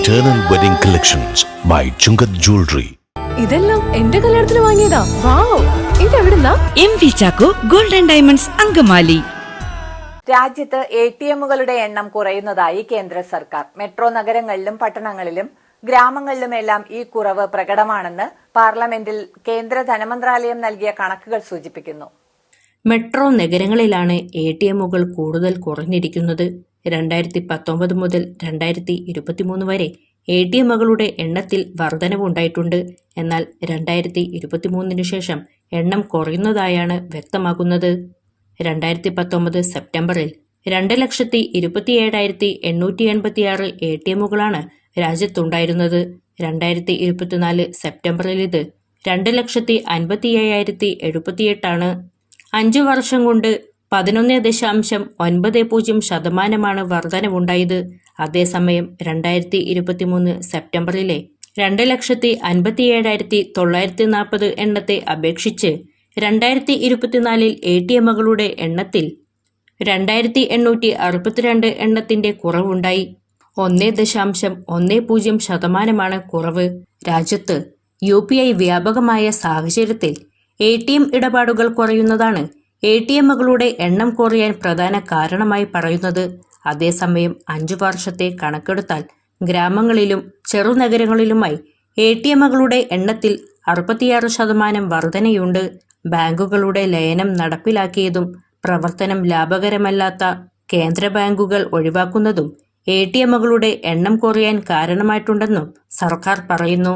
Eternal Wedding Collections by Chungat Jewelry. ഇതെല്ലാം എന്റെ കല്യാണത്തിന് വാങ്ങിയതാ. വാവ്, ഇതെവിടുന്നാ? MV Chacko golden diamonds Angamaly. രാജ്യത്ത് ATMകളുടെ എണ്ണം കുറയുന്നതായി കേന്ദ്ര സർക്കാർ. മെട്രോ നഗരങ്ങളിലും പട്ടണങ്ങളിലും ഗ്രാമങ്ങളിലുമെല്ലാം ഈ കുറവ് പ്രകടമാണെന്ന് പാർലമെന്റിൽ കേന്ദ്ര ധനമന്ത്രാലയം നൽകിയ കണക്കുകൾ സൂചിപ്പിക്കുന്നു. മെട്രോ നഗരങ്ങളിലാണ് ATMകൾ കൂടുതൽ കുറഞ്ഞിരിക്കുന്നത്. 2019 മുതൽ 2023 വരെ ATMകളുടെ എണ്ണത്തിൽ വർധനവുണ്ടായിട്ടുണ്ട്. എന്നാൽ 2023 ശേഷം എണ്ണം കുറയുന്നതായാണ് വ്യക്തമാകുന്നത്. 2019 സെപ്റ്റംബറിൽ 2,27,886 ATMകളാണ് രാജ്യത്തുണ്ടായിരുന്നത്. 2024 സെപ്റ്റംബറിൽ ഇത് 2,57,078 ആണ്. 5 വർഷം കൊണ്ട് 11.90% വർധനവുണ്ടായത്. അതേസമയം 2023 സെപ്റ്റംബറിലെ 2,57,940 എണ്ണത്തെ അപേക്ഷിച്ച് 2024 ATMകളുടെ എണ്ണത്തിൽ 2,862 എണ്ണത്തിന്റെ കുറവുണ്ടായി. 1.10% കുറവ്. രാജ്യത്ത് UPI വ്യാപകമായ സാഹചര്യത്തിൽ ATM ഇടപാടുകൾ കുറയുന്നതാണ് ATMകളുടെ എണ്ണം കുറയാൻ പ്രധാന കാരണമായി പറയുന്നത്. അതേസമയം 5 വർഷത്തെ കണക്കെടുത്താൽ ഗ്രാമങ്ങളിലും ചെറുനഗരങ്ങളിലുമായി ATMകളുടെ എണ്ണത്തിൽ 66% വർധനയുണ്ട്. ബാങ്കുകളുടെ ലയനം നടപ്പിലാക്കിയതും പ്രവർത്തനം ലാഭകരമല്ലാത്ത കേന്ദ്ര ബാങ്കുകൾ ഒഴിവാക്കുന്നതും ATMകളുടെ എണ്ണം കുറയാൻ കാരണമായിട്ടുണ്ടെന്നും സർക്കാർ പറയുന്നു.